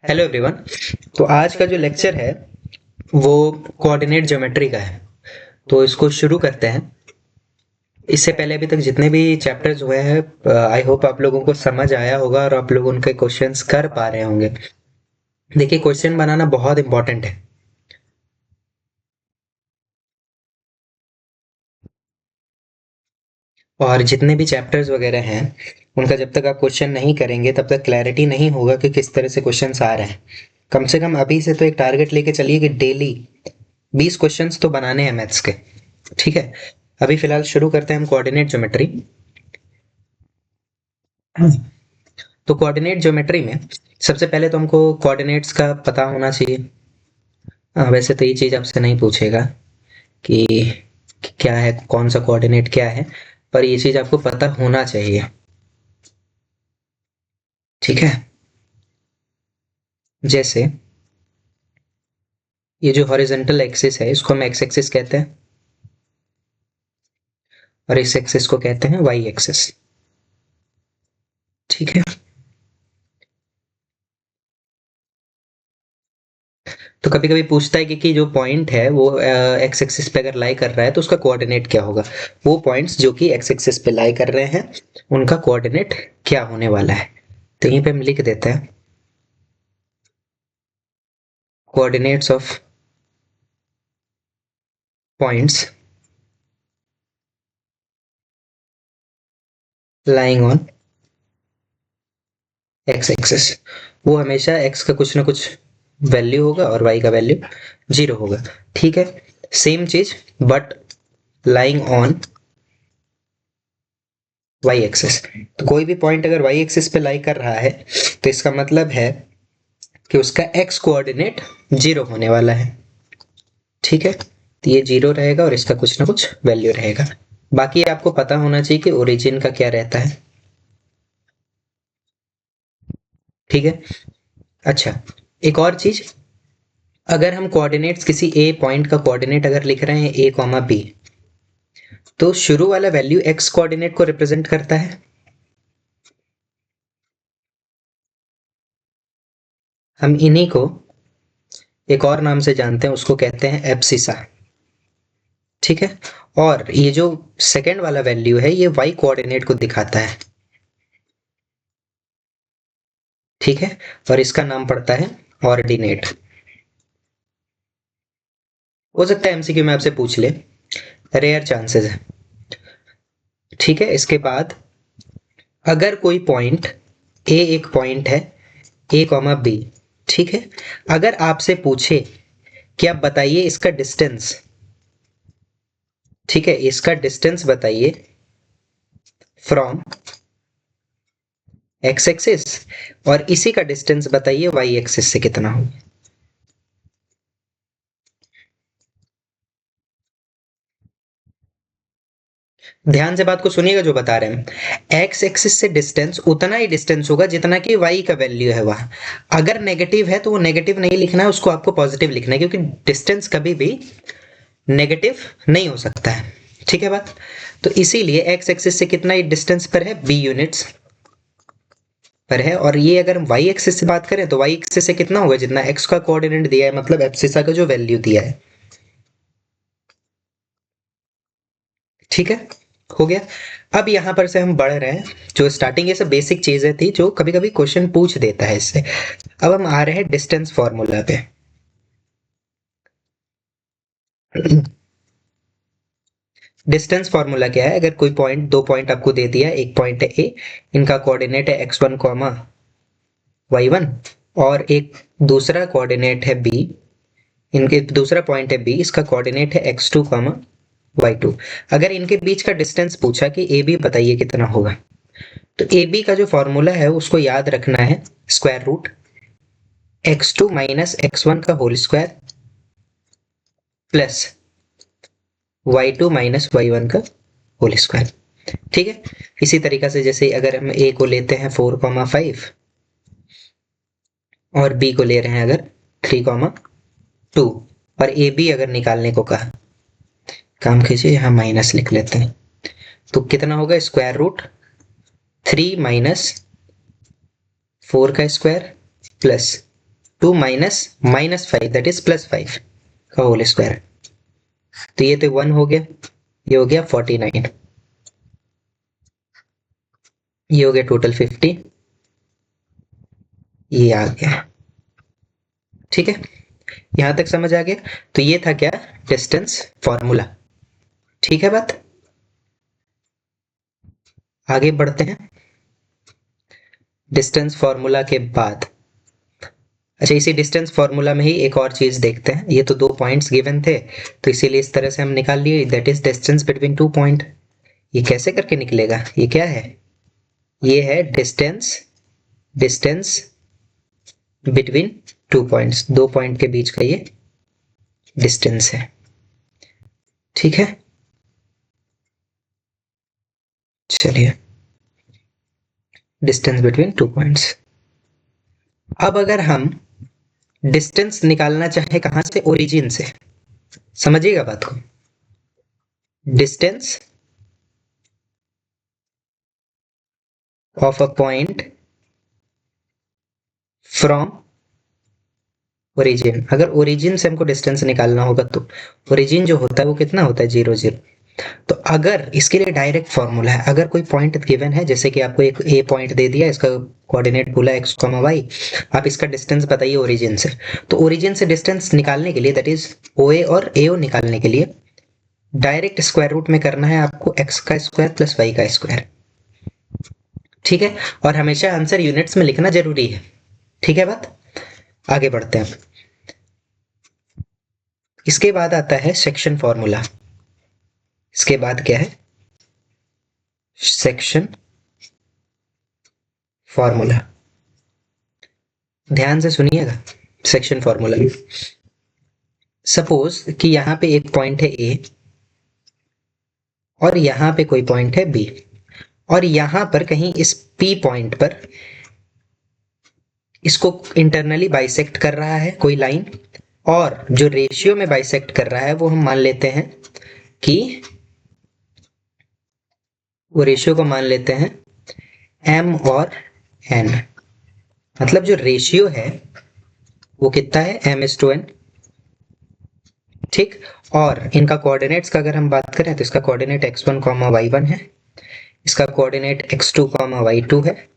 Hello everyone. तो आज का जो लेक्चर है वो कोऑर्डिनेट ज्योमेट्री का है। तो इसको शुरू करते हैं। इससे पहले अभी तक जितने भी चैप्टर्स हुए हैं आई होप आप लोगों को समझ आया होगा और आप लोग उनके क्वेश्चंस कर पा रहे होंगे। देखिए, क्वेश्चन बनाना बहुत इंपॉर्टेंट है। और जितने भी चैप्टर्स वगैरह हैं उनका जब तक आप क्वेश्चन नहीं करेंगे तब तक क्लैरिटी नहीं होगा कि किस तरह से क्वेश्चंस आ रहे हैं। कम से कम अभी से तो एक टारगेट लेके चलिए कि डेली 20 क्वेश्चंस तो बनाने हैं मैथ्स के। ठीक है, अभी फिलहाल शुरू करते हैं हम कोऑर्डिनेट ज्योमेट्री। तो कोऑर्डिनेट ज्योमेट्री में सबसे पहले तो हमको कोऑर्डिनेट्स का पता होना चाहिए। वैसे तो ये चीज आपसे नहीं पूछेगा कि क्या है, कौन सा कोऑर्डिनेट क्या है, पर ये चीज आपको पता होना चाहिए। ठीक है, जैसे ये जो हॉरिजॉन्टल एक्सिस है इसको हम एक्स एक्सिस कहते हैं और इस एक्सिस को कहते हैं वाई एक्सिस। ठीक है, तो कभी कभी पूछता है कि जो पॉइंट है वो एक्स एक्सिस पे अगर लाई कर रहा है तो उसका कोऑर्डिनेट क्या होगा। वो पॉइंट्स जो कि एक्स एक्सिस पे लाई कर रहे हैं उनका कोऑर्डिनेट क्या होने वाला है। तो यहीं पे हम लिख देते हैं coordinates of points lying on x axis. वो हमेशा एक्स का कुछ ना कुछ वैल्यू होगा और वाई का वैल्यू 0 होगा। ठीक है, सेम चीज but lying on Y axis. तो कोई भी पॉइंट अगर वाई एक्सिस पे लाई कर रहा है तो इसका मतलब है कि उसका एक्स कोऑर्डिनेट 0 होने वाला है। ठीक है, तो ये 0 रहेगा और इसका कुछ ना कुछ वैल्यू रहेगा। बाकी आपको पता होना चाहिए कि ओरिजिन का क्या रहता है। ठीक है, अच्छा, एक और चीज, अगर हम कोऑर्डिनेट्स किसी ए पॉइंट का कोऑर्डिनेट अगर लिख रहे हैं ए कॉमा बी, तो शुरू वाला वैल्यू एक्स कोऑर्डिनेट को रिप्रेजेंट करता है। हम इन्हीं को एक और नाम से जानते हैं, उसको कहते हैं एब्सिसा। ठीक है, और ये जो सेकेंड वाला वैल्यू है ये वाई कोऑर्डिनेट को दिखाता है। ठीक है, और इसका नाम पड़ता है ऑर्डिनेट। हो सकता है एमसीक्यू में आपसे पूछ ले, रेयर चांसेस है। ठीक है, इसके बाद अगर कोई पॉइंट ए एक पॉइंट है ए कॉमा बी, ठीक है, अगर आपसे पूछे कि आप बताइए इसका डिस्टेंस, ठीक है, इसका डिस्टेंस बताइए फ्रॉम एक्स एक्सिस और इसी का डिस्टेंस बताइए वाई एक्सिस से कितना हो। ध्यान से बात को सुनिएगा जो बता रहे हैं। एक्स एक्सिस से डिस्टेंस उतना ही डिस्टेंस होगा जितना कि वाई का वैल्यू है वहां। अगर नेगेटिव है तो वो नेगेटिव नहीं लिखना है, उसको आपको पॉजिटिव लिखना है, क्योंकि डिस्टेंस कभी भी नेगेटिव नहीं हो सकता है। ठीक है बात, तो इसीलिए एक्स एक्सिस से कितना ही डिस्टेंस पर है, बी यूनिट्स पर है। और ये अगर हम वाई एक्सिस से बात करें तो वाई एक्सिस से कितना होगा, जितना एक्स का कोऑर्डिनेट दिया है, मतलब एब्सिसा का जो वैल्यू दिया है। ठीक है, हो गया। अब यहां पर से हम बढ़ रहे हैं, जो स्टार्टिंग ये सब बेसिक चीजें थी जो कभी कभी क्वेश्चन पूछ देता है इससे। अब हम आ रहे हैं डिस्टेंस फॉर्मूला पे। डिस्टेंस फार्मूला क्या है, अगर कोई पॉइंट, दो पॉइंट आपको दे दिया, एक पॉइंट है ए, इनका कोऑर्डिनेट है x1 कॉमा y1, और एक दूसरा कोऑर्डिनेट है बी, इनके दूसरा पॉइंट है बी, इसका कोऑर्डिनेट है x2 कॉमा y2। अगर इनके बीच का डिस्टेंस पूछा कि ए बी बताइए कितना होगा, तो ए बी का जो फॉर्मूला है उसको याद रखना है, square root x2 minus x1 का whole square plus y2 minus y1 का होल स्क्वायर। ठीक है, इसी तरीका से जैसे अगर हम ए को लेते हैं 4,5 और बी को ले रहे हैं अगर 3,2, और ए बी अगर निकालने को कहा, काम कीजिए यहां माइनस लिख लेते हैं, तो कितना होगा, स्क्वायर रूट 3 माइनस 4 का square plus 2 minus -5 that is +5 का होल स्क्वायर। तो ये तो 1 हो गया, ये हो गया 49, ये हो गया टोटल 50, ये आ गया। ठीक है, यहां तक समझ आ गया। तो ये था क्या, डिस्टेंस फॉर्मूला। ठीक है बात, आगे बढ़ते हैं। डिस्टेंस फॉर्मूला के बाद, अच्छा इसी डिस्टेंस फॉर्मूला में ही एक और चीज देखते हैं। ये तो 2 पॉइंट्स गिवन थे, तो इसीलिए इस तरह से हम निकाल लिए, that is distance between 2 point. ये कैसे करके निकलेगा, ये क्या है, ये है distance, distance between 2 points, 2 point के बीच का ये डिस्टेंस है। ठीक है, चलिए, डिस्टेंस बिटवीन 2 पॉइंट्स। अब अगर हम डिस्टेंस निकालना चाहे कहां से, ओरिजिन से, समझिएगा बात को। Distance of a point from origin, अगर ओरिजिन से हमको डिस्टेंस निकालना होगा तो ओरिजिन जो होता है वो कितना होता है, 0 0। तो अगर इसके लिए डायरेक्ट फॉर्मूला है, अगर कोई पॉइंट गिवन है, जैसे कि आपको एक ए पॉइंट दे दिया, इसका कोऑर्डिनेट बोला x, y, आप इसका डिस्टेंस बताइए ओरिजिन से। तो ओरिजिन से डिस्टेंस निकालने के लिए, दैट इज OA और AO निकालने के लिए डायरेक्ट स्क्वायर रूट में करना है आपको, x का स्क्वायर प्लस y का स्क्वायर। ठीक है, और हमेशा आंसर यूनिट्स में लिखना जरूरी है। ठीक है बात, आगे बढ़ते हैं। इसके बाद आता है सेक्शन फॉर्मूला। इसके बाद क्या है, सेक्शन फॉर्मूला। ध्यान से सुनिएगा, सेक्शन फॉर्मूला। सपोज कि यहां पे एक पॉइंट है ए और यहां पे कोई पॉइंट है बी, और यहां पर कहीं इस पी पॉइंट पर इसको इंटरनली बाइसेक्ट कर रहा है कोई लाइन, और जो रेशियो में बाइसेक्ट कर रहा है वो हम मान लेते हैं कि, वो रेशियो को मान लेते हैं m और n, मतलब जो रेशियो है वो कितना है, m/n। ठीक, और इनका कोऑर्डिनेट्स का अगर हम बात करें तो इसका कोऑर्डिनेट x1, y1 है, इसका कोऑर्डिनेट x2, y2 है,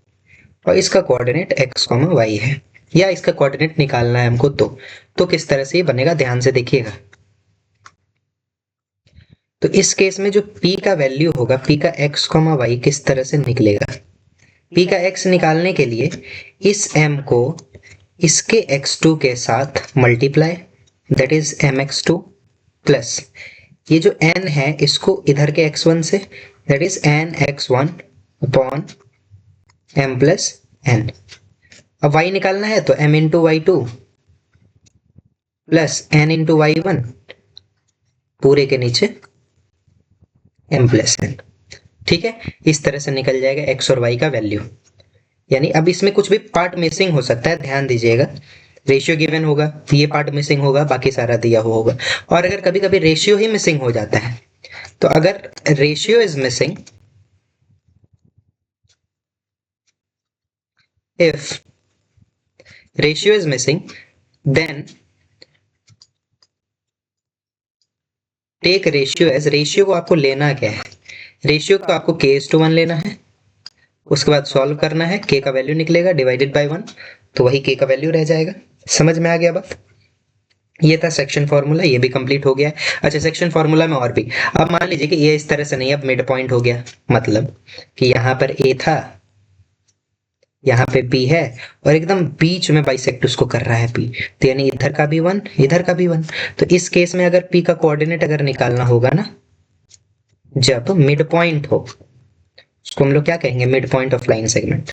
और इसका कोऑर्डिनेट x, y है, या इसका कोऑर्डिनेट निकालना है हमको। तो किस तरह से ये बनेगा, ध्यान से देखिएगा। तो इस केस में जो p का वैल्यू होगा, p का x, y किस तरह से निकलेगा, p का x निकालने के लिए इस m को इसके x2 के साथ multiply, that is mx2, plus ये जो n है इसको इधर के x1 से, that is nx1 upon m plus n। अब y निकालना है तो m into y2 plus n into y1 पूरे के नीचे m प्लस n। ठीक है, इस तरह से निकल जाएगा x और y का वैल्यू। यानी अब इसमें कुछ भी पार्ट मिसिंग हो सकता है, ध्यान दीजिएगा। रेशियो गिवन होगा, ये पार्ट मिसिंग होगा, बाकी सारा दिया हुआ होगा। और अगर कभी कभी रेशियो ही मिसिंग हो जाता है, तो अगर ratio is missing, if ratio is missing, then take ratio as, ratio को आपको लेना क्या है, रेशियो को आपको k:1 लेना है, उसके बाद सॉल्व करना है, k का वैल्यू निकलेगा डिवाइडेड बाय 1, तो वही k का वैल्यू रह जाएगा। समझ में आ गया बात, ये था सेक्शन फॉर्मूला, ये भी कंप्लीट हो गया है। अच्छा, सेक्शन फॉर्मूला में और भी, अब मान लीजिए कि ये इस तरह से नहीं, अब मिड पॉइंट हो गया, मतलब कि यहां पर a था, यहाँ पे b है, और एकदम बीच में बाइसेक्ट उसको कर रहा है p, तो यानी इधर का भी 1, इधर का भी 1। तो इस केस में अगर p का कोऑर्डिनेट अगर निकालना होगा ना, जब मिड पॉइंट हो, उसको हम लोग क्या कहेंगे, mid point of line segment.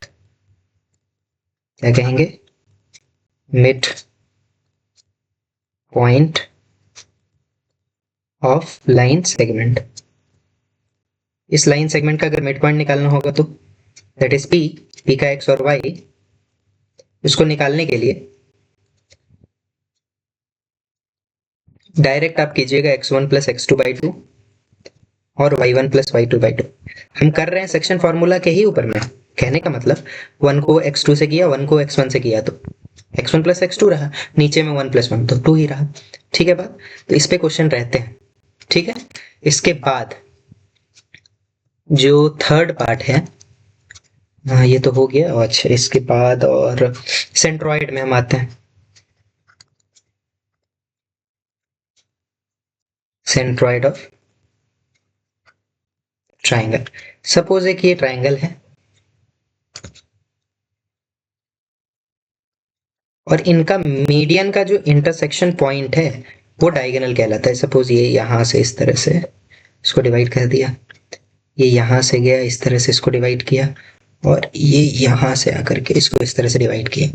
क्या कहेंगे, mid point of line segment. इस लाइन सेगमेंट का अगर मिड पॉइंट निकालना होगा तो दैट इज p का x और y, इसको निकालने के लिए डायरेक्ट आप कीजिएगा x1 प्लस x2/2 और y1 प्लस y2/2। हम कर रहे हैं सेक्शन फॉर्मूला के ही ऊपर में, कहने का मतलब 1 को x2 से किया, 1 को x1 से किया, तो x1 प्लस x2 रहा, नीचे में 1 प्लस 1 तो 2 ही रहा। ठीक है बात, तो इस पे क्वेश्चन रहते हैं। ठीक है, इसके बाद जो थर्ड पार्ट है, हाँ ये तो हो गया। अच्छा इसके बाद और सेंट्रॉइड में हम आते हैं। Centroid of triangle. सपोज एक ये ट्राइंगल है और इनका मीडियन का जो इंटरसेक्शन पॉइंट है वो डायगोनल कहलाता है। सपोज ये यहां से इस तरह से इसको डिवाइड कर दिया, ये यहां से गया इस तरह से इसको डिवाइड किया, और ये यहां से आकर के इसको इस तरह से डिवाइड किया।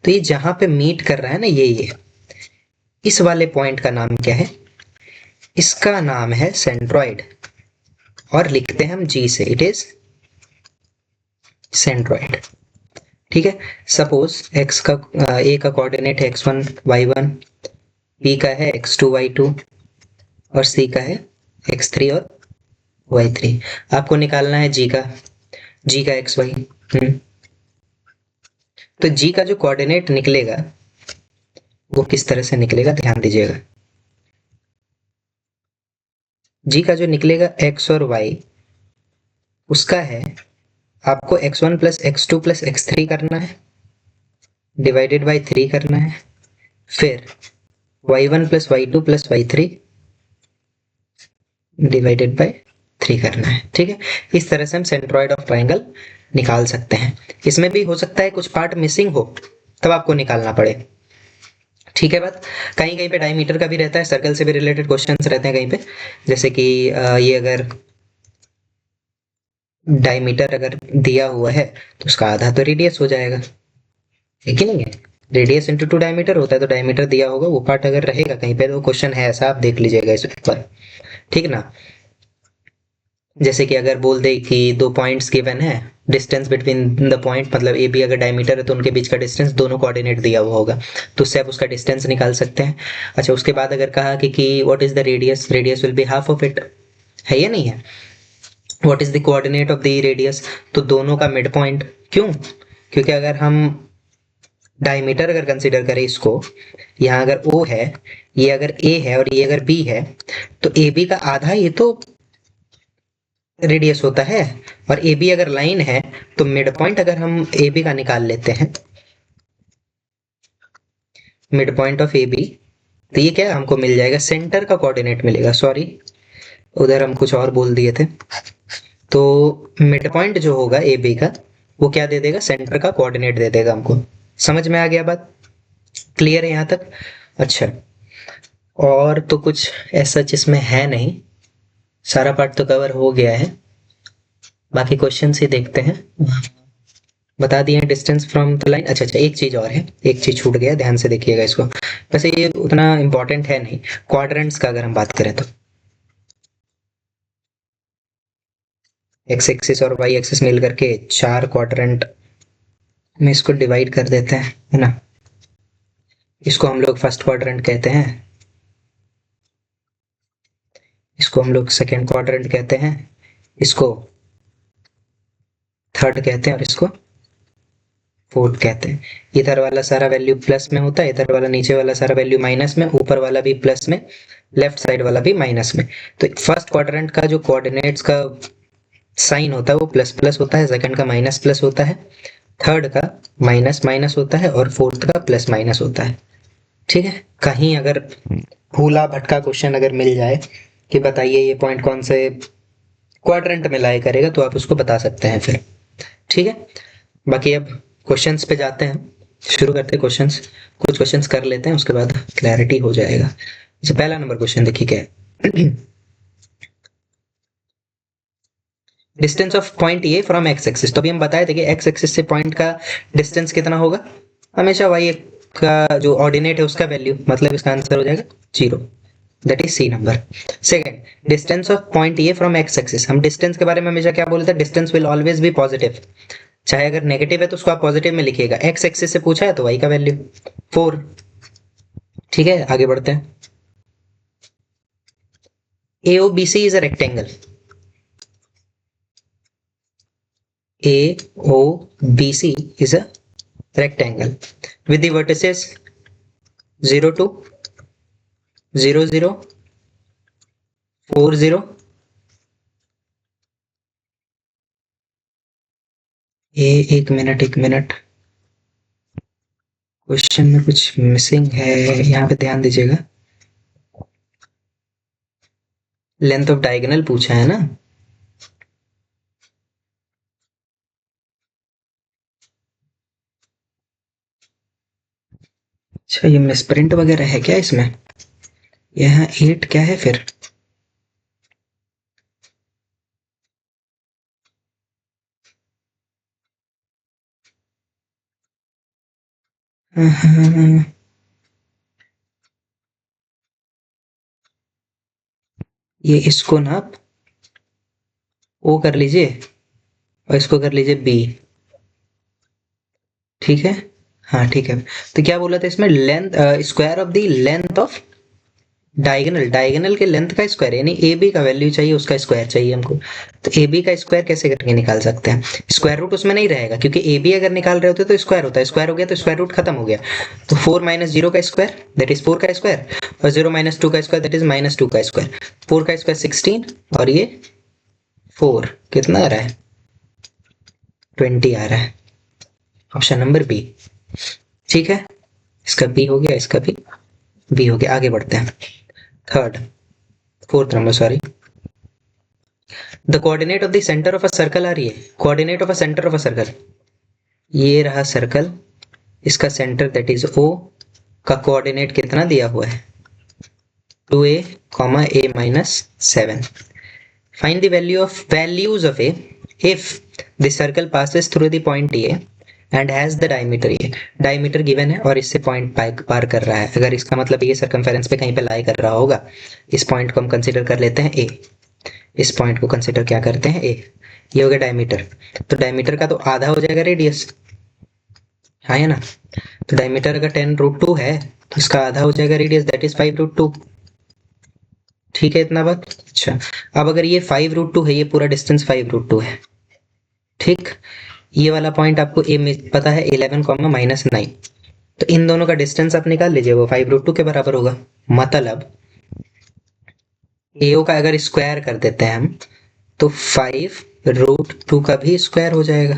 तो ये जहां पे मीट कर रहा है ना, ये इस वाले पॉइंट का नाम क्या है? इसका नाम है सेंट्रॉइड, और लिखते हैं हम जी से, इट इज सेंट्रॉइड। ठीक है, सपोज x का a का कोऑर्डिनेट है x1 y1, b का है x2 y2 और c का है x3 और y3। आपको निकालना है g का xy। तो g का जो कोऑर्डिनेट निकलेगा वो किस तरह से निकलेगा, ध्यान दीजिएगा। g का जो निकलेगा x और y, उसका है आपको x1 plus x2 plus x3 करना है, डिवाइडेड बाई 3 करना है, फिर y1 plus y2 plus y3 divided by 3 करना है। ठीक है, इस तरह से हम सेंट्रॉइड ऑफ ट्राइंगल निकाल सकते हैं। इसमें भी हो सकता है कुछ पार्ट मिसिंग हो, तब आपको निकालना पड़े। ठीक है बात, कहीं कहीं पे डायमीटर का भी रहता है, सर्कल से भी रिलेटेड क्वेश्चंस रहते हैं कहीं पे, जैसे कि ये अगर डायमीटर अगर दिया हुआ है तो उसका आधा तो रेडियस हो जाएगा, है कि नहीं है? रेडियस इंटू 2 डायमीटर होता है, तो डायमीटर दिया होगा, वो पार्ट अगर रहेगा कहीं पे तो क्वेश्चन है ऐसा, आप देख लीजिएगा इस पर। ठीक ना, जैसे कि अगर बोल दे कि 2 पॉइंट्स गिवन है, डिस्टेंस बिटवीन द पॉइंट, मतलब ए बी अगर डायमीटर है तो उनके बीच का डिस्टेंस दोनों कोऑर्डिनेट दिया हुआ होगा, तो उससे आप उसका डिस्टेंस निकाल सकते हैं। अच्छा उसके बाद अगर कहा कि what is the radius, radius will be half of it, है या नहीं है? What is the coordinate of the radius, तो दोनों का मिड पॉइंट। क्यों? क्योंकि अगर हम डायमीटर अगर कंसीडर करें इसको, यहाँ अगर O है, ये अगर A है और ये अगर B है, तो AB का आधा ये तो रेडियस होता है, और ए बी अगर लाइन है तो मिड पॉइंट अगर हम ए बी का निकाल लेते हैं, mid point of A B, तो ये क्या हमको मिल जाएगा, सेंटर का कोऑर्डिनेट मिलेगा। सॉरी उधर हम कुछ और बोल दिए थे। तो मिड पॉइंट जो होगा ए बी का, वो क्या दे देगा, सेंटर का कोऑर्डिनेट दे देगा हमको। समझ में आ गया बात? क्लियर है यहाँ तक? अच्छा, और तो कुछ ऐसा जिसमें है नहीं, सारा पार्ट तो कवर हो गया है। बाकी क्वेश्चन ही देखते हैं। बता दिए डिस्टेंस फ्रॉम द लाइन। अच्छा एक चीज और है, एक चीज छूट गया, ध्यान से देखिएगा इसको। वैसे ये उतना इंपॉर्टेंट है नहीं, क्वाड्रेंट्स का अगर हम बात करें तो एक्स एक्सिस और वाई एक्सिस मिल करके 4 क्वाड्रेंट में इसको डिवाइड कर देते हैं, है ना। इसको हम लोग फर्स्ट क्वाड्रेंट कहते हैं, इसको हम लोग सेकेंड क्वाड्रेंट कहते हैं, इसको थर्ड कहते हैं, और इसको फोर्थ कहते हैं। इधर वाला सारा वैल्यू प्लस में होता है, इधर वाला नीचे वाला सारा वैल्यू माइनस में, ऊपर वाला भी प्लस में, लेफ्ट साइड वाला भी माइनस में। तो फर्स्ट क्वाड्रेंट का जो कोऑर्डिनेट्स का साइन होता है वो प्लस प्लस होता है, सेकंड का माइनस प्लस होता है, थर्ड का माइनस माइनस होता है, और फोर्थ का प्लस माइनस होता है। ठीक है, कहीं अगर भूला भटका क्वेश्चन अगर मिल जाए कि बताइए ये पॉइंट कौन से क्वाड्रेंट में लाई करेगा, तो आप उसको बता सकते हैं फिर। ठीक है, बाकी अब क्वेश्चंस पे जाते हैं, शुरू करते हैं क्वेश्चंस। कुछ क्वेश्चंस कर लेते हैं, उसके बाद क्लैरिटी हो जाएगा। जैसे पहला नंबर क्वेश्चन देखिए क्या है। Distance of point A from X axis, तो अभी हम बताए थे कि एक्स एक्सिस से पॉइंट का डिस्टेंस कितना होगा, हमेशा वाई का जो ऑर्डिनेट है उसका वैल्यू, मतलब इसका आंसर हो जाएगा 0, that is C number. Second, distance of point A from X axis, हम डिस्टेंस के बारे में हमेशा क्या बोलते हैं, distance will always be positive, चाहे अगर नेगेटिव है तो उसको आप पॉजिटिव में लिखिएगा। एक्स एक्सिस से पूछा है तो वाई का वैल्यू 4। ठीक है, आगे बढ़ते हैं। AOBC is a rectangle. AOBC is a rectangle with the vertices 0 2 0 0 4 0 एक मिनट क्वेश्चन में कुछ मिसिंग है, यहाँ पे ध्यान दीजिएगा। लेंथ ऑफ डायगोनल पूछा है ना। अच्छा, ये मिसप्रिंट वगैरह है क्या इसमें? यहाँ 8 क्या है फिर? ये इसको ना आप ओ कर लीजिए और इसको कर लीजिए बी, ठीक है। हाँ ठीक है। तो क्या बोला था इसमें? Length, square of the length of diagonal के लेंथ का स्क्वायर, यानी ए बी का वैल्यू चाहिए, उसका स्क्वायर चाहिए हमको। तो ए बी का स्क्वायर कैसे करके निकाल सकते हैं? स्क्वायर रूट उसमें नहीं रहेगा, क्योंकि ए बी अगर निकाल रहे होते तो स्क्वायर होता है, स्क्वायर हो गया तो स्क्वायर रूट खत्म हो गया। तो 4 माइनस 0 का स्क्वायर दैट इज 4 का स्क्वायर, और 0 माइनस 2 का स्क्वायर दैट इज माइनस 2 का स्क्वायर। 4 का स्क्वायर 16 और ये 4 कितना आ रहा है? 20 आ रहा है। ऑप्शन नंबर बी, ठीक है। इसका बी हो गया, इसका भी बी हो गया। आगे बढ़ते हैं। Fourth number, sorry. The coordinate of the centre of a circle आ रही है। Coordinate of a centre of a circle, ये रहा सर्कल, इसका सेंटर दैट इज ओ का कोऑर्डिनेट कितना दिया हुआ है? 2a, a minus 7. Find the values of a if the circle passes through the point A and has the diameter A. Diameter given है और इससे पॉइंट पार कर रहा है। अगर इसका मतलब ये सर्कमफेरेंस पे कहीं पे लाई कर रहा होगा, इस पॉइंट को हम कंसीडर कर लेते हैं A। इस पॉइंट को कंसीडर क्या करते हैं? A। ये हो गया डायमीटर। तो डायमीटर का तो आधा हो जाएगा रेडियस, हाँ है ना। तो डायमीटर अगर 10√2 है तो इसका आधा हो जाएगा रेडियस, दैट इज 5√2। ठीक है, इतना बात। अच्छा, अब अगर ये 5√2 है, ये पूरा डिस्टेंस 5√2 है, ठीक। ये वाला पॉइंट आपको ए में पता है 11, -9। तो इन दोनों का डिस्टेंस आप निकाल लीजिए, वो 5√2 के बराबर होगा। मतलब एओ का अगर स्क्वायर कर देते हैं हम, तो 5√2 का भी स्क्वायर हो जाएगा।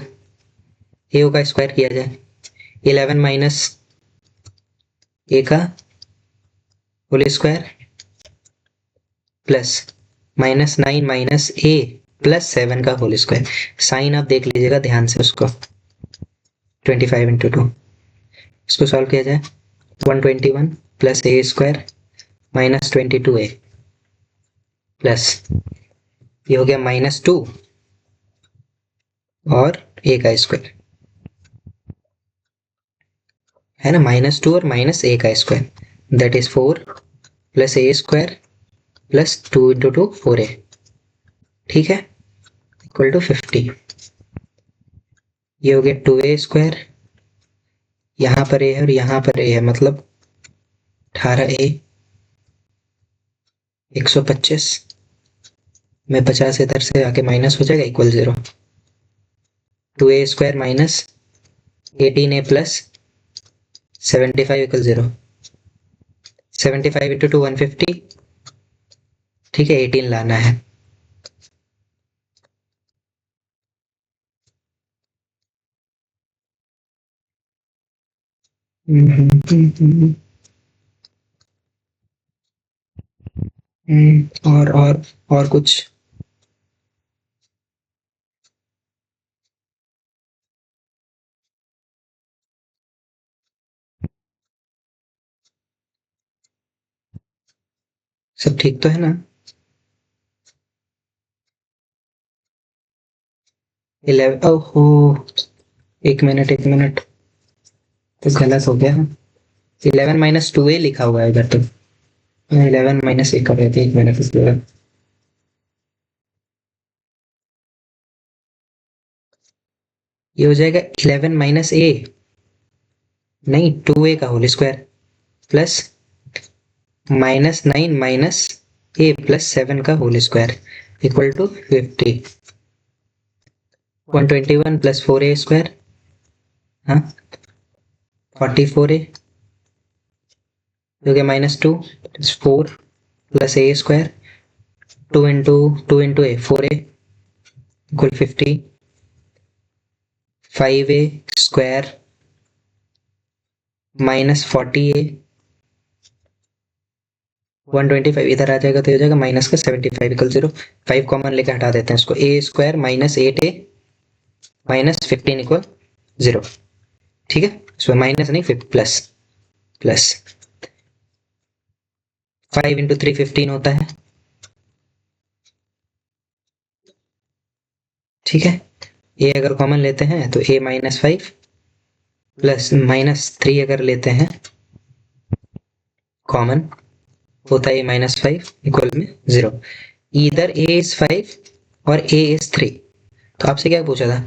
एओ का स्क्वायर किया जाए, 11 माइनस ए का whole square plus -9 minus A plus 7 का होल स्क्वायर। साइन आप देख लीजिएगा ध्यान से उसको। 25 × 2, इसको सॉल्व किया जाए, 121 प्लस ए स्क्वायर माइनस 22a प्लस ये हो गया -2 और a का स्क्वायर, है ना। -2 और माइनस a का square that is 4 plus a square plus 2 × 2 4a, ठीक है, इक्वल टू 50। ये हो गया 2a स्क्वायर, यहाँ पर a है और यहाँ पर a है, मतलब 18a 125 में 50 इधर से आके माइनस हो जाएगा, equal 0। 2a square minus 18a plus 75 equal 0। 75 × 2 150, ठीक है, 18 लाना है। और कुछ? सब ठीक तो है ना? 11, ओहो, एक मिनट, तो गलत हो गया। 11 माइनस 2a लिखा हुआ है इधर, तो 11 माइनस ए कर रहे थे, एक मिनट इसलिए। ये हो जाएगा 11 माइनस ए, नहीं 2a का whole square plus -9 minus A plus 7 का whole square equal to 50। 121 plus 4a square, हाँ 44a जो कि -2 is 4 plus a square 2 into a 4a equal 50 5a square -40a 125 इधर आ जाएगा तो हो जाएगा माइनस का 75 इक्वल 0। 5 कॉमन लेकर हटा देते हैं इसको। a square -8a -15 equal 0। ठीक है, इसमें माइनस नहीं फिर प्लस 5 इंटू 3 15 होता है। ठीक है, a अगर कॉमन लेते हैं तो a -5 प्लस -3 अगर लेते हैं कॉमन होता है -5 इक्वल में 0। इधर a इज 5 और a इज 3। तो आपसे क्या पूछा था?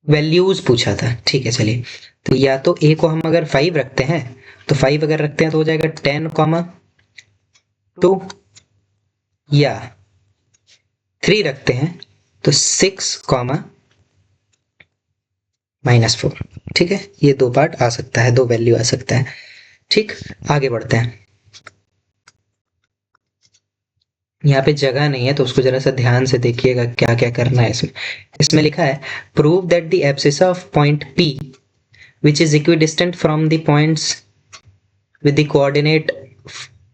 वैल्यूज पूछा था। ठीक है, चलिए तो या तो a को हम अगर 5 रखते हैं तो 5 अगर रखते हैं तो हो जाएगा 10, 2 या 3 रखते हैं तो 6, -4। ठीक है, ये दो पार्ट आ सकता है, दो वैल्यू आ सकता है। ठीक, आगे बढ़ते हैं। यहाँ पे जगह नहीं है तो उसको जरा सा ध्यान से देखिएगा क्या क्या करना है इसमें लिखा है prove that the abscissa of point P which is equidistant from the points with the coordinate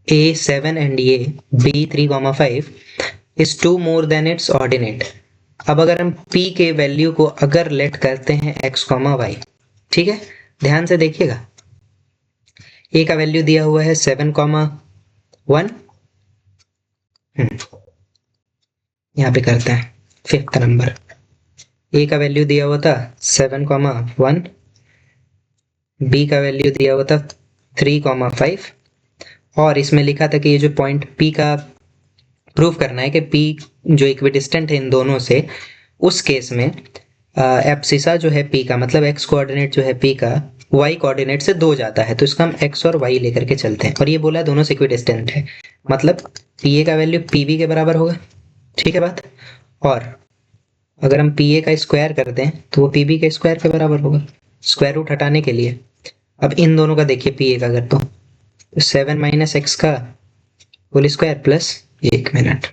a7 and a b3, 5 is 2 more than its ordinate। अब अगर हम P के वैल्यू को अगर लेट करते हैं x, y, ठीक है, ध्यान से देखिएगा। a का वैल्यू दिया हुआ है 7, 1। यहाँ पे करते हैं 5th नंबर। a का वैल्यू दिया हुआ था 7, 1। b का वैल्यू दिया हुआ था 3, 5 और इसमें लिखा था कि ये जो पॉइंट P का प्रूव करना है कि P जो इक्विडिस्टेंट है इन दोनों से, उस केस में एब्सिसा जो है P का, मतलब x कोऑर्डिनेट जो है P का y कोऑर्डिनेट से 2 जाता है, तो इसका हम x और y लेकर के चलते हैं। और ये बोला दोनों से इक्विडिस्टेंट है, मतलब PA का वैल्यू PB के बराबर होगा। ठीक है बात। और अगर हम PA का स्क्वायर करते हैं तो वो PB के स्क्वायर के बराबर होगा, स्क्वायर रूट हटाने के लिए। अब इन दोनों का देखिए PA का अगर तो 7 - x का whole square plus 1 minute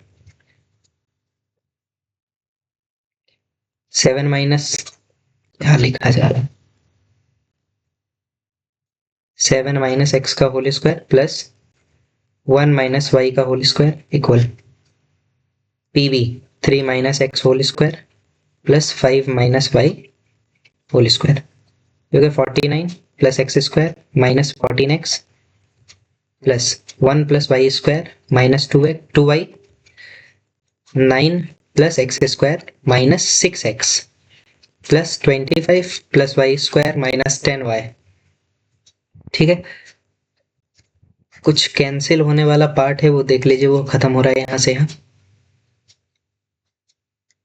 7 minus क्या लिखा जा रहा है 7 - x का होल स्क्वायर प्लस 1 - y का whole square equal PB 3 - x whole square plus 5 - y whole square जो कि 49 plus X square minus 14x plus 1 plus Y square minus 2y 9 plus X square minus 6x plus 25 plus Y square minus 10y। ठीक है, कुछ cancel होने वाला part है वो देख लीजिए, वो खत्म हो रहा है यहाँ से। यहाँ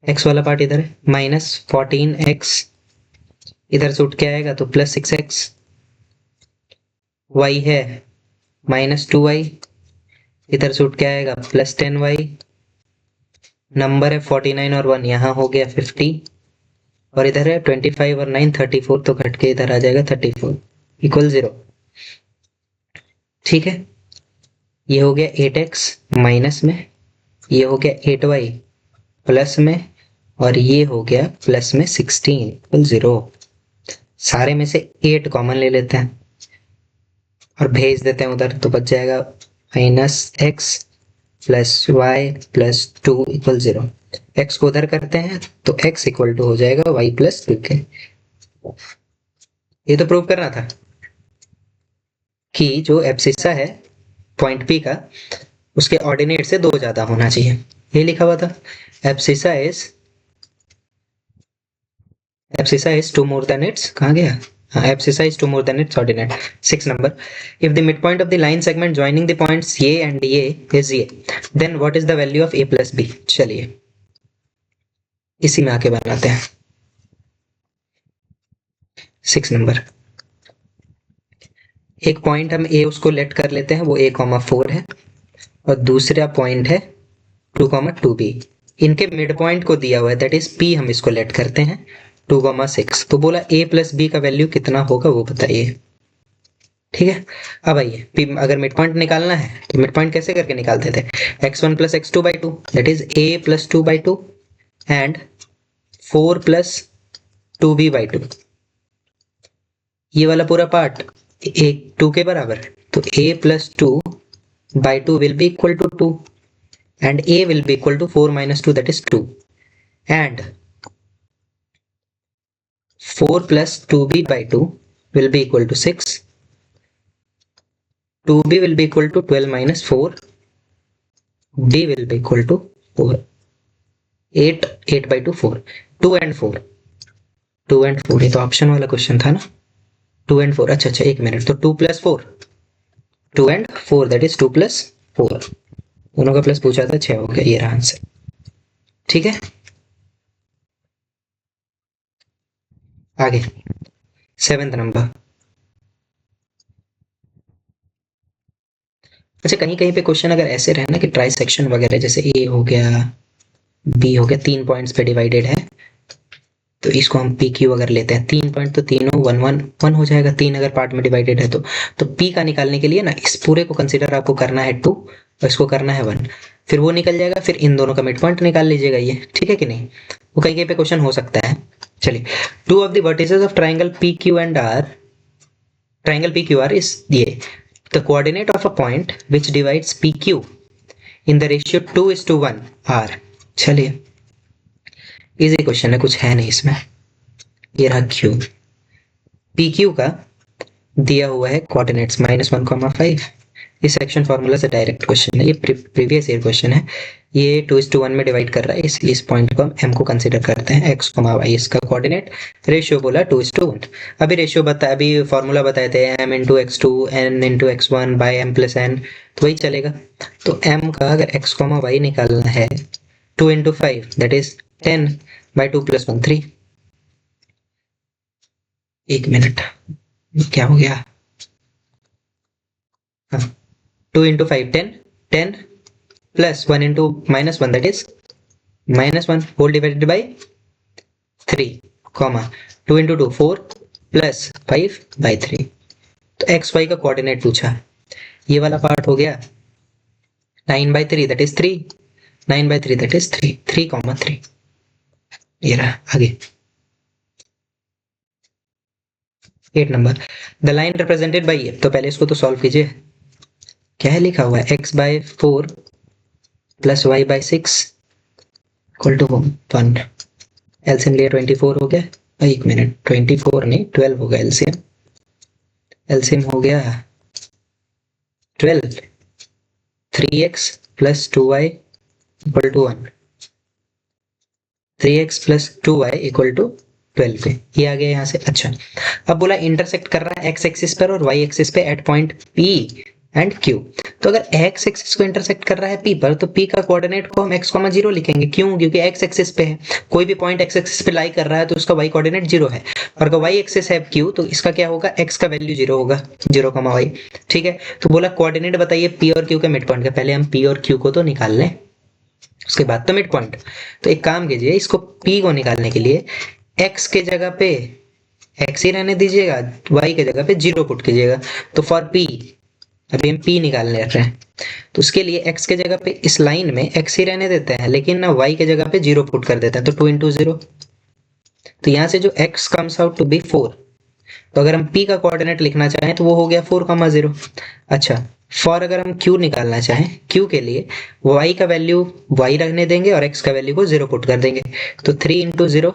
x वाला पार्ट इधर है, माइनस 14x इधर से उठ के आएगा तो प्लस 6x, y है माइनस 2y इधर से उठ के आएगा प्लस 10y, नंबर है 49 और 1 यहाँ हो गया 50 और इधर है 25 और 9 34 तो घट के इधर आ जाएगा 34 इक्वल 0। ठीक है, ये हो गया 8x माइनस में, ये हो गया 8y प्लस में और ये हो गया प्लस में 16 इक्वल 0। सारे में से 8 कॉमन ले लेते हैं और भेज देते हैं उधर, तो बच जाएगा -x plus Y plus 2 equal 0। x को उधर करते हैं तो x इक्वल टू हो जाएगा y प्लस 2 के। ये तो प्रूव करना था कि जो एब्सिसा है पॉइंट P का, उसके ऑर्डिनेट से 2 ज्यादा होना चाहिए। ये लिखा हुआ था abscissa is 2 more than it's, कहाँ गया, abscissa is 2 more than its ordinate। 6 number, if the midpoint of the line segment joining the points A and A is A, then what is the value of A plus B। चलिए इसी में आके बनाते हैं। 6 number, एक point हम A उसको late कर लेते हैं, वो A,4 है और दूसरा पॉइंट है 2,2B। इनके मिड पॉइंट को दिया हुआ है, दैट इज P, हम इसको लेट करते हैं 2,6। तो बोला a प्लस बी का वैल्यू कितना होगा वो बताइए। ठीक है, अब आइए अगर मिड पॉइंट निकालना है तो मिड पॉइंट कैसे करके निकालते थे, x1 plus x2 by two that is a plus 2 by to and 4 plus 2b by two. ये वाला पूरा पार्ट एक 2 के बराबर है, तो a plus 2 by two will be equal to 2 and a will be equal to 4 minus 2 that is 2 and 4 plus 2b by 2 will be equal to 6, 2b will be equal to 12 minus 4, b will be equal to 4, 8, 8 by 2 4, 2 and 4, 2 and 4 ये तो option वाला question था ना, 2 and 4। अच्छा एक minute, तो 2 plus 4, 2 and 4 that is 2 plus 4, दोनों का प्लस पूछा था, 6 हो गया, ये रहा आंसर। ठीक है, आगे 7th नंबर। अच्छा कहीं कहीं पे क्वेश्चन अगर ऐसे रहे ना कि ट्राई सेक्शन वगैरह, जैसे ए हो गया बी हो गया, 3 पॉइंट्स पे डिवाइडेड है, तो इसको हम पी क्यू अगर लेते हैं, 3 पॉइंट तो तीनों 1 1 1 हो जाएगा, 3 अगर पार्ट में डिवाइडेड है तो पी का निकालने के लिए ना इस पूरे को कंसिडर आपको करना है 2 और इसको करना है 1, फिर वो निकल जाएगा, फिर इन दोनों का मिड पॉइंट निकाल लीजिएगा ये। ठीक है कि नहीं, वो कहीं कहीं पे क्वेश्चन हो सकता है। चलिए, 2 of the vertices of triangle P Q and R, triangle P Q R is ये the coordinate of a point which divides PQ in the ratio 2:1 are। चलिए इजी क्वेश्चन है, कुछ है नहीं इसमें। ये रहा Q, PQ का दिया हुआ है कोऑर्डिनेट्स -1,5। इस सेक्शन फार्मूला से डायरेक्ट क्वेश्चन है, ये प्रीवियस ईयर क्वेश्चन है। ये 2:1 में डिवाइड कर रहा है, इसलिए इस पॉइंट को हम m को कंसीडर करते हैं, x, y इसका कोऑर्डिनेट, रेशियो बोला 2:1। अभी रेशियो अभी फार्मूला बताए थे m into x2 n into x1 by m plus n, तो वही चलेगा। तो m का अगर x, y निकालना है 2 into 5 that is 10 by 2 plus 1 3। एक मिनट, क्या हो गया, 2 into 5 10, 10 plus 1 into -1 that is -1 whole divided by 3, comma 2 into 2 4 plus 5 by 3। तो x y का कोऑर्डिनेट पूछा, ये वाला पार्ट हो गया 9 by 3 that is 3, 9 by 3 that is 3, 3, 3। ये रहा आगे 8 number. The line represented by ये, तो पहले इसको तो सॉल्व कीजिए। क्या है लिखा हुआ है, x by 4 plus y by 6 equal to 1। LCM लिया 24 हो गया, एक मिनट 24 नहीं 12 हो गया एलसीएम, एलसीएम हो गया 12, 3x plus 2y equal to 1, 3x plus 2y equal to 12 पे, ये आ गया यहाँ से। अच्छा अब बोला इंटरसेक्ट कर रहा है x एक्सिस पर और y एक्सिस पे at point P and Q। तो अगर x एक्सिस को इंटरसेक्ट कर रहा है P पर, तो P का कोऑर्डिनेट को हम x, 0 लिखेंगे। क्यों? क्योंकि x एक्सिस पे है, कोई भी पॉइंट x एक्सिस पे लाई कर रहा है तो उसका y कोऑर्डिनेट 0 है, और अगर y एक्सिस है Q तो इसका क्या होगा, x का वैल्यू 0 होगा, 0, y। ठीक है, तो बोला कोऑर्डिनेट बताइए P और Q के मिड पॉइंट का। पहले हम P और Q को तो निकाल लें, उसके बाद तो मिड पॉइंट। तो एक काम कीजिए, इसको P को निकालने के लिए x के जगह पे x ही रहने दीजिएगा, y के जगह पे 0 पुट कीजिएगा। तो फॉर P, अभी हम P निकालने रहे हैं, तो उसके लिए x के जगह पे इस लाइन में x ही रहने देते हैं, लेकिन ना y के जगह पे 0 पुट कर देते हैं, तो 2 इंटू 0। तो यहाँ से जो x comes out to be 4। तो अगर हम P का कोऑर्डिनेट लिखना चाहें तो वो हो गया 4, 0। अच्छा फॉर अगर हम Q निकालना चाहें, Q के लिए y का वैल्यू y रखने देंगे और x का वैल्यू को 0 पुट कर देंगे। तो 3 इंटू 0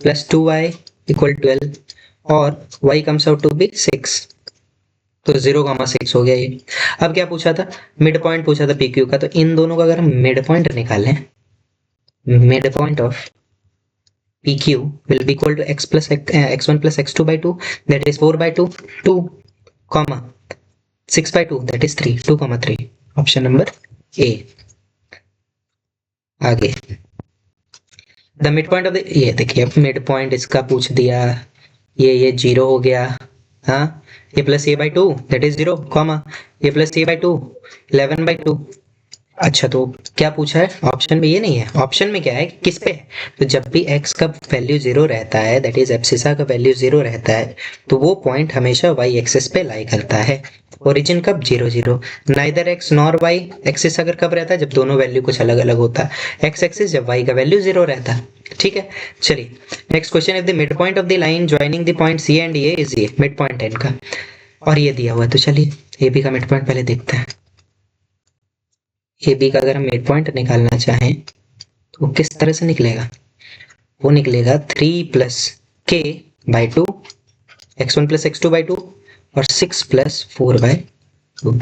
प्लस 2y इक्वल 12 और y comes out to be 6, तो 0, 6 हो गया ये। अब क्या पूछा था, मिड पॉइंट पूछा था PQ का, तो इन दोनों का अगर हम मिड पॉइंट निकालें, mid point of PQ will be equal to x1 plus x2 by 2 that is 4 by 2, 2, 6 by 2 that is 3, 2, 3। Option number A। आगे the mid point of the, ये देखिए मिड पॉइंट इसका पूछ दिया, ये 0 हो गया, हाँ ये plus a by 2 that is 0, comma ये प्लस a by 2 11 by 2 अच्छा, तो क्या पूछा है ऑप्शन में? ये नहीं है। ऑप्शन में क्या है, किस पे है? तो जब भी x का वैल्यू 0 रहता है, दैट इज एब्सिसा का वैल्यू 0 रहता है, तो वो पॉइंट हमेशा y एक्सिस पे लाई करता है। ओरिजिन कब? 0 0। Neither x nor y axis अगर कब रहता है? जब दोनों वैल्यू कुछ अलग अलग होता है। x एक्सिस जब y का वैल्यू 0 रहता है। ठीक है, चलिए next question. If the mid point of the line joining the point c and a is ये मिड पॉइंट है इनका, और ये दिया हुआ है, तो चलिए ए बी का मिड पॉइंट पहले देखते हैं। ए बी का अगर हम मिड पॉइंट निकालना चाहें तो वो किस तरह से निकलेगा? वो निकलेगा 3 प्लस के by 2, x1 plus x2 by 2 और 6 प्लस 4 बाई 2।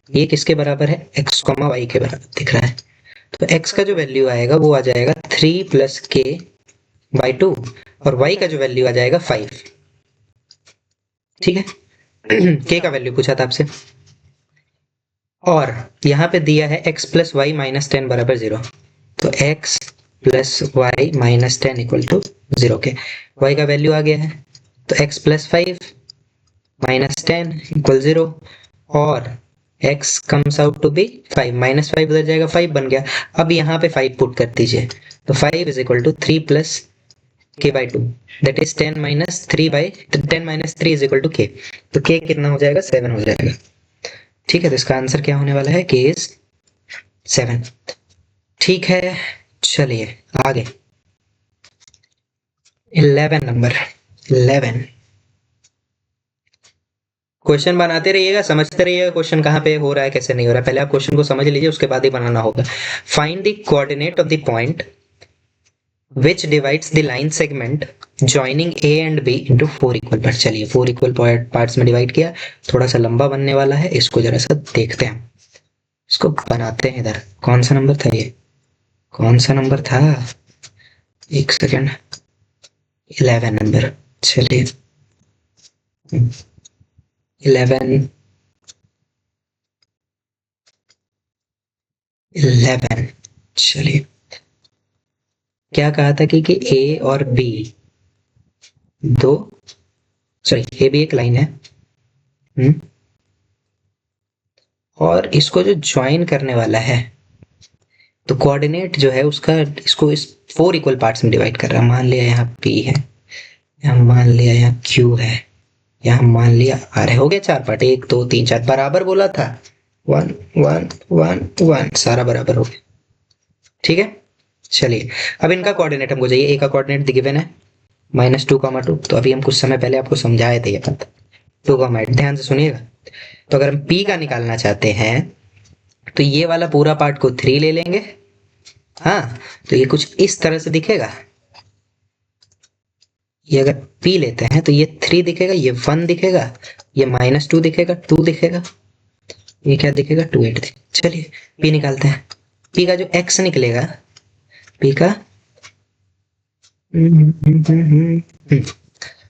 ये किसके बराबर है? x कॉमा वाई के बराबर दिख रहा है। तो x का जो वैल्यू आएगा वो आ जाएगा 3 प्लस के बाई 2 और y का जो वैल्यू आ जाएगा 5। ठीक है k का वैल्यू पूछा था आपसे, और यहाँ पे दिया है x प्लस वाई माइनस 10 बराबर 0। तो x plus Y minus 10 equal to 0 के y का वैल्यू आ गया है, तो x प्लस 5 माइनस 10 इक्वल 0 और x comes out to be 5, minus 5 उधर जाएगा 5 बन गया। अब यहाँ पे 5 पुट कर दीजिए, तो 5 is equal to 3 plus k by 2, that is 10 minus 3 by 10 minus 3 is equal to k। तो k कितना हो जाएगा? 7 हो जाएगा। ठीक है, तो इसका आंसर क्या होने वाला है? k is 7। ठीक है, चलिए आगे 11 नंबर। 11 क्वेश्चन बनाते रहिएगा, समझते रहिएगा क्वेश्चन कहाँ पे हो रहा है, कैसे नहीं हो रहा है। पहले आप क्वेश्चन को समझ लीजिए, उसके बाद ही बनाना होगा। Find the coordinate of the point which divides the line segment joining A and B into 4 equal parts। चलिए 4 equal parts में डिवाइड किया, थोड़ा सा लंबा बनने वाला है, इसको जरा सा देखते हैं, इसको बनाते हैं। इधर कौन सा नंबर था? ये कौन सा नंबर था? एक सेकेंड, 11 नंबर। चलिए 11 चलिए क्या कहा था कि ए और बी दो, सॉरी ए भी एक लाइन है, और इसको जो ज्वाइन करने वाला है, तो कोऑर्डिनेट जो है उसका, इसको इस 4 इक्वल पार्ट्स में डिवाइड कर रहा है। मान लिया यहाँ P है, यहाँ मान लिया यहाँ Q है, यहाँ मान लिया R है। हो गया 4 पार्ट, 1 2 3 4 बराबर बोला था, 1 1 1 1 सारा बराबर हो गया। ठीक है, चलिए अब इनका कोऑर्डिनेट हमको चाहिए। ए का कोऑर्डिनेट गिवन है -2, तो अभी हम कुछ समय पहले आपको समझाए थे ये बात। 2, ध्यान से सुनिएगा। तो अगर हम P का निकालना चाहते हैं तो ये वाला पूरा पार्ट को 3 ले लेंगे। हाँ, तो ये कुछ इस तरह से दिखेगा। ये अगर P लेते हैं तो ये 3 दिखेगा, ये 1 दिखेगा, ये -2 दिखेगा, 2 दिखेगा, ये क्या दिखेगा? 2 8 दिखेगा। चलिए P निकालते हैं। P का जो x निकलेगा, P का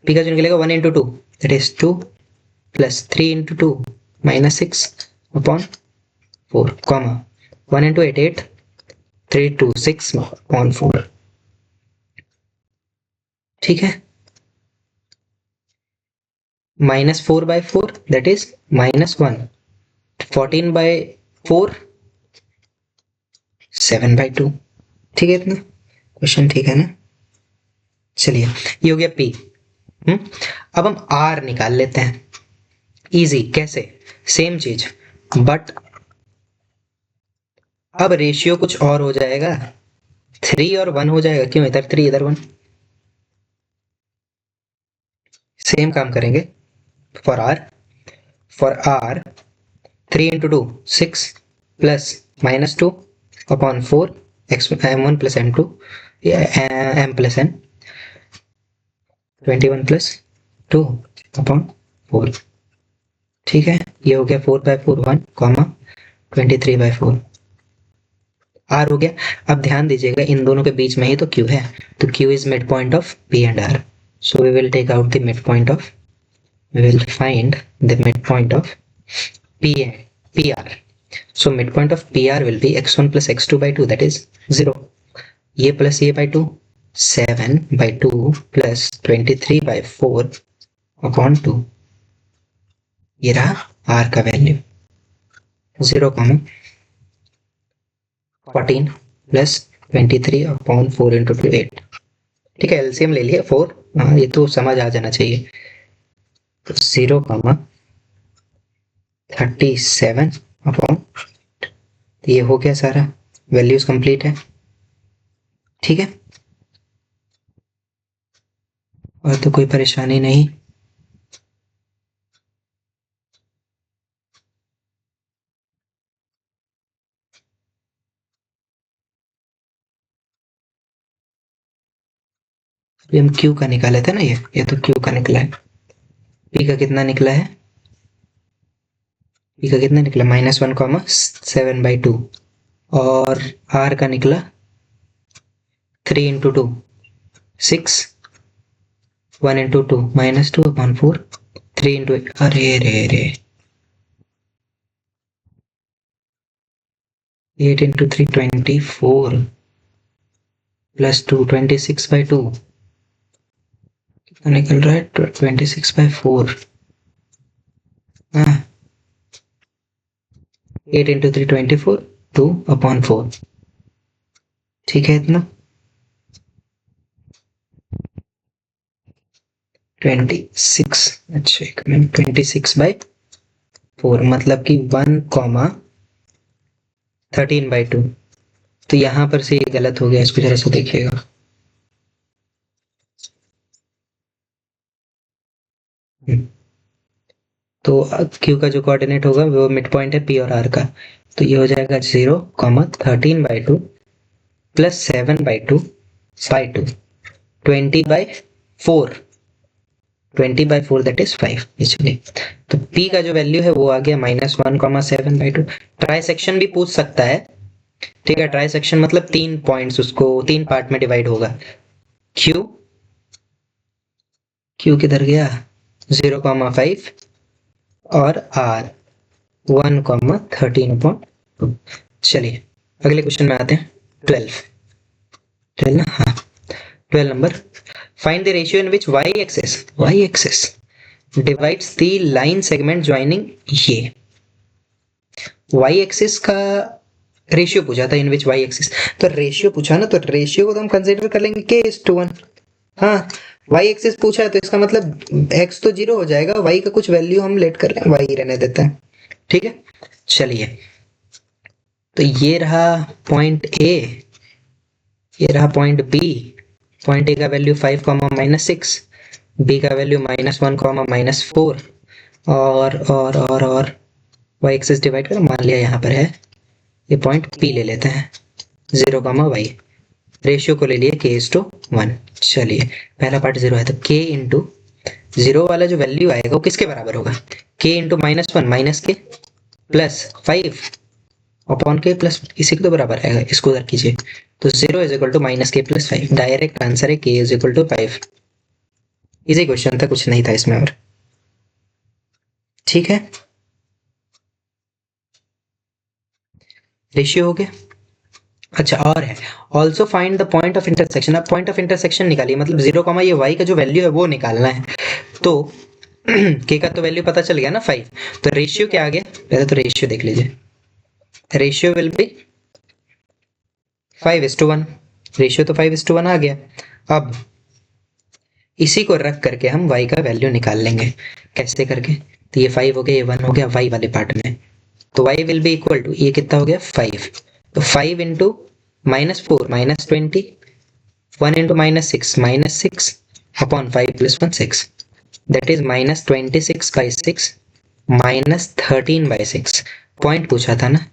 P का जो निकलेगा 1 into 2, that is 2 plus 3 into 2 minus 6 upon 4, comma 1 into 8 8, 3 2 6 upon 4। ठीक है, -4 by 4 that is -1, 14 by 4 7 by 2। ठीक है, इतना क्वेश्चन ठीक है ना? चलिए ये हो गया P। अब हम R निकाल लेते हैं। इजी, कैसे? सेम चीज, बट अब रेशियो कुछ और हो जाएगा, 3 और 1 हो जाएगा। क्यों? इधर 3 इधर 1, सेम काम करेंगे। For R 3 into 2 6 plus -2 upon 4 m1 plus m2 m plus n 21 plus 2 upon 4। ठीक है, ये हो गया 4 by 4 1, कॉमा 23 by 4। R हो गया। अब ध्यान दीजिएगा इन दोनों के बीच में ही तो Q है, तो Q is mid point of P and R। So we will take out the midpoint of, we will find the midpoint of PR. So midpoint of PR will be x1 plus x2 by 2, that is 0. ये plus ये by 2, 7 by 2 plus 23 by 4 upon 2। ये रहा R का value 0, 14 plus 23/4 into 2 8। ठीक है, LCM ले लिया 4। हाँ, ये तो समझ आ जाना चाहिए। तो 0,37 ये हो गया सारा, वैल्यूज कंप्लीट है। ठीक है, और तो कोई परेशानी नहीं। अभी हम क्यू का निकाले थे ना, ये तो क्यू का निकला है। पी का कितना निकला है? पी का कितना निकला? -1,7/2। और आर का निकला 3 इंटू 2 6, 1 इंटू 2 -2/4, 3 इंटू 8। अरे रे रे, 8 इंटू 3 24 प्लस 2 26/2। कितना निकल रहा है? 26/4। हाँ, 8 इंटू 3 24, 2/4। ठीक है, इतना 26। अच्छा, एक मिनट, 26/4 मतलब कि 1,13/2। तो यहाँ पर से ये गलत हो गया, इसको जरा सा देखिएगा। तो क्यू का जो कोऑर्डिनेट होगा वो मिड पॉइंट है पी और आर का। तो ये हो जाएगा 0,13/2 प्लस 7/2/2 20/4। 20/4 दैट इज 5 इसलिए। तो p का जो वैल्यू है वो आ गया -1,7/2। ट्राई सेक्शन भी पूछ सकता है। ठीक है, ट्राई सेक्शन मतलब 3 पॉइंट्स, उसको 3 पार्ट में डिवाइड होगा। q किधर गया? 0,5 और r 1,13/2। चलिए अगले क्वेश्चन में आते हैं। 12 ना, हाँ 12 number. Find the ratio in which y axis divides the line segment joining ये। y एक्सिस का रेशियो पूछा था, इन विच y एक्सिस। तो रेशियो पूछा ना, तो रेशियो को तो हम कंसीडर कर लेंगे k:1। हाँ, y एक्सिस पूछा है तो इसका मतलब x तो 0 हो जाएगा, y का कुछ वैल्यू हम लेट कर लें, y रहने देते हैं। ठीक है, चलिए। तो ये रहा पॉइंट ए, ये रहा पॉइंट बी। पॉइंट ए का वैल्यू 5, -6, बी का वैल्यू -1, -4 और y एक्सिस डिवाइड कर, मान लिया यहाँ पर है, ये पॉइंट पी ले लेते हैं 0, y। रेशियो को ले लिए k:1। चलिए, पहला पार्ट 0 है तो k इंटू 0 वाला जो वैल्यू आएगा वो किसके बराबर होगा? k into -1 -k plus 5 upon के प्लस इसी के तो बराबर आएगा, इसको उधर कीजिए। तो 0 is equal to -k plus 5। Direct answer है k is equal to 5। Easy question था, कुछ नहीं था इसमें और। ठीक है, रेशियो हो गया। अच्छा, और है also find the point of intersection. अब पॉइंट ऑफ इंटरसेक्शन निकालिए, मतलब 0, ये y का जो वैल्यू है वो निकालना है। तो k का तो वैल्यू पता चल गया ना 5। तो रेशियो क्या आ गया? पहले तो रेशियो देख लीजिए। Ratio will B 5:1। रेशियो तो 5:1 आ गया। अब इसी को रख करके हम y का वैल्यू निकाल लेंगे। कैसे करके? तो ये 5 हो गया, ये 1 हो गया y वाले पार्ट में। तो y will be equal to, ये कितना हो गया 5। तो 5 into -4 -20, 1 into -6 -6 upon 5 plus 1 6, that is -26/6 -13/6। Point पूछा था ना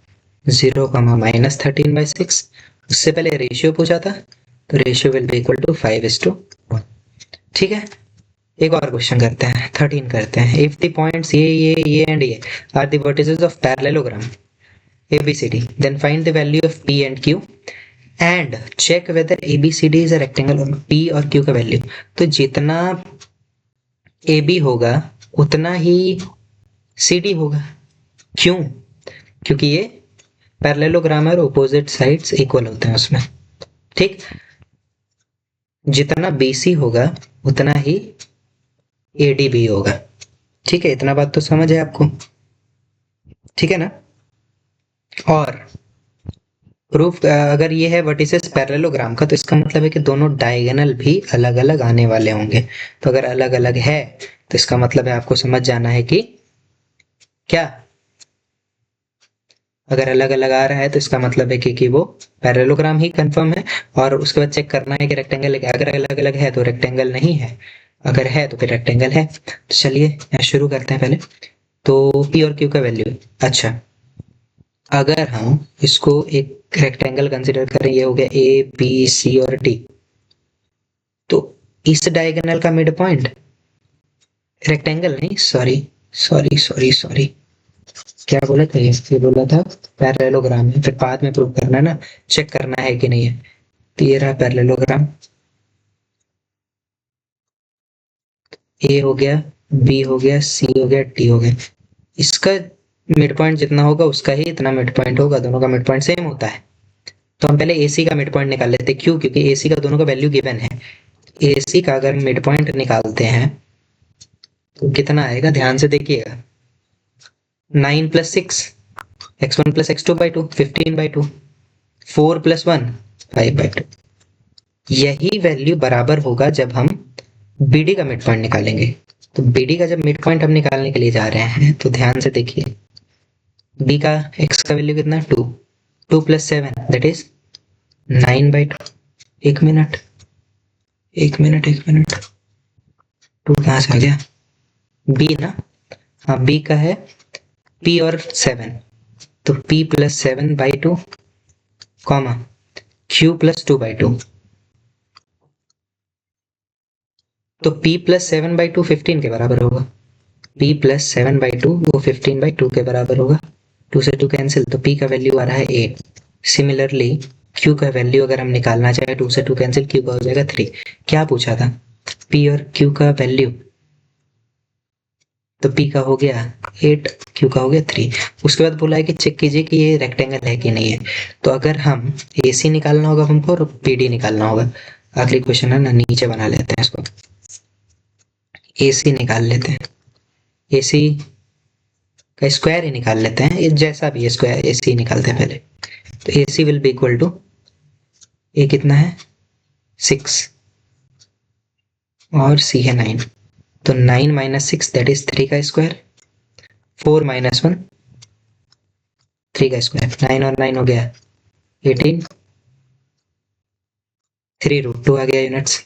0, -13/6। उससे पहले रेशियो पूछा था, तो ratio will be equal to 5:1। ठीक है, एक और क्वेश्चन करते हैं, 13 करते हैं। इफ द पॉइंट्स ये एंड ये are the vertices of parallelogram ABCD, then find the value of P and Q and check whether ABCD is a rectangle or P और Q का वैल्यू। तो जितना AB होगा उतना ही CD होगा। क्यों? क्योंकि ये पैरेललोग्राम है और ऑपोजिट साइड्स इक्वल होते हैं उसमें। ठीक, जितना BC होगा उतना ही AD भी होगा। ठीक है, इतना बात तो समझ है आपको? ठीक है ना? और प्रूफ अगर ये है वर्टिसेस पैरेललोग्राम का, तो इसका मतलब है कि दोनों डायगोनल भी अलग अलग आने वाले होंगे। तो अगर अलग अलग है तो इसका मतलब है आपको समझ जाना है कि क्या, अगर अलग अलग आ रहा है तो इसका मतलब है कि वो पैरेललोग्राम ही कंफर्म है। और उसके बाद चेक करना है कि रेक्टेंगल है क्या। अगर अलग अलग है तो रेक्टेंगल नहीं है, अगर है तो फिर रेक्टेंगल है। तो चलिए यहाँ शुरू करते हैं पहले। तो पी और क्यू का वैल्यू, अच्छा अगर हम इसको एक रेक्टेंगल कंसीडर करें, ये हो गया ए बी सी और डी, तो इस डायगोनल का मिड पॉइंट, रेक्टेंगल नहीं, सॉरी सॉरी सॉरी सॉरी, क्या बोला था, ये बोला था पैरेललोग्राम है, फिर बाद में प्रूव करना है ना, चेक करना है कि नहीं है। तो ये रहा पैरेललोग्राम, ए हो गया, बी हो गया, सी हो गया, डी हो गया। इसका मिड पॉइंट जितना होगा उसका ही इतना मिड पॉइंट होगा, दोनों का मिड पॉइंट सेम होता है। तो हम पहले AC का मिड पॉइंट निकाल लेते हैं, क्यों, क्योंकि AC का दोनों का वैल्यू गिवन है। AC का अगर मिड पॉइंट निकालते हैं तो कितना आएगा, ध्यान से देखिएगा, 9 + 6 x1 + x2/2 15/2, 4 + 1 5/2। यही वैल्यू बराबर होगा जब हम BD का मिड पॉइंट निकालेंगे। तो BD का जब मिड पॉइंट हम निकालने के लिए जा रहे हैं तो ध्यान से देखिए, B का x का वैल्यू कितना, 2, 2 + 7 दैट इज 9/2। एक मिनट एक मिनट एक मिनट, 2 कहाँ से आ गया, B ना, हाँ B का है P और 7, तो P + 7/2 कॉमा Q + 2/2। तो P + 7/2 15 के बराबर होगा, P + 7/2 वो 15/2 के बराबर होगा। 2 से 2 कैंसिल, तो P का वैल्यू आ रहा है 8। सिमिलरली Q का वैल्यू अगर हम निकालना चाहे, 2 से 2 कैंसिल, Q का हो जाएगा 3। क्या पूछा था, P और Q का वैल्यू, तो P का हो गया 8, Q का हो गया 3। उसके बाद बोला है कि चेक कीजिए कि ये रेक्टेंगल है कि नहीं है। तो अगर हम AC निकालना होगा हमको और BD निकालना होगा, आखिरी क्वेश्चन है ना, नीचे बना लेते हैं इसको, AC निकाल लेते हैं, AC का स्क्वायर ही निकाल लेते हैं, ये जैसा भी है स्क्वायर AC निकालते हैं पहले। तो AC will be equal to, ए कितना है 6 और C है 9, तो 9 - 6 दैट इज 3 का स्क्वायर, 4 - 1 3 का स्क्वायर, 9 और 9 हो गया 18, 3√2 आ गया यूनिट्स।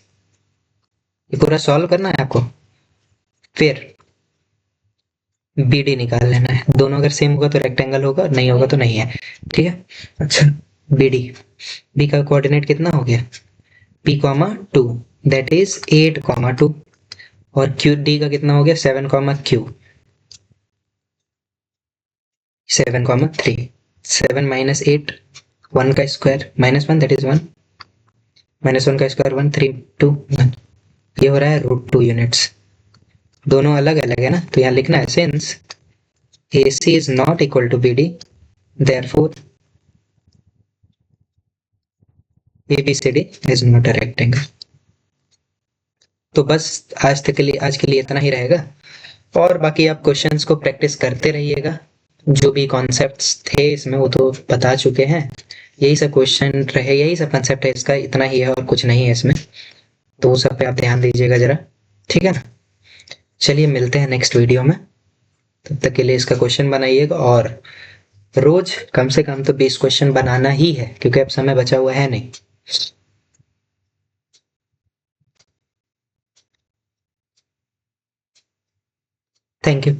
ये पूरा सॉल्व करना है आपको, फिर BD निकाल लेना है। दोनों अगर सेम होगा तो रेक्टेंगल होगा, नहीं होगा तो नहीं है, ठीक है। अच्छा BD, B का कोऑर्डिनेट कितना हो गया, P, 2 दैट इज 8, 2 और QD का कितना हो गया 7, Q 7, 3, 7 - 8 1 का स्क्वायर -1 दैट इज 1, -1 का स्क्वायर 1, 3 2 1, ये हो रहा है √2 यूनिट्स। दोनों अलग अलग है ना, तो यहाँ लिखना है since AC is not equal to BD, therefore ABCD is not a rectangle। तो बस आज के लिए इतना ही रहेगा, और बाकी आप क्वेश्चंस को प्रैक्टिस करते रहिएगा। जो भी कॉन्सेप्ट्स थे इसमें वो तो बता चुके हैं, यही सब क्वेश्चन रहे, यही सब कंसेप्ट है इसका, इतना ही है और कुछ नहीं है इसमें। तो वो सब पे आप ध्यान दीजिएगा जरा, ठीक है ना। चलिए मिलते हैं नेक्स्ट वीडियो में, तब तक के लिए इसका क्वेश्चन बनाइएगा, और रोज कम से कम तो 20 क्वेश्चन बनाना ही है, क्योंकि अब समय बचा हुआ है नहीं। Thank you.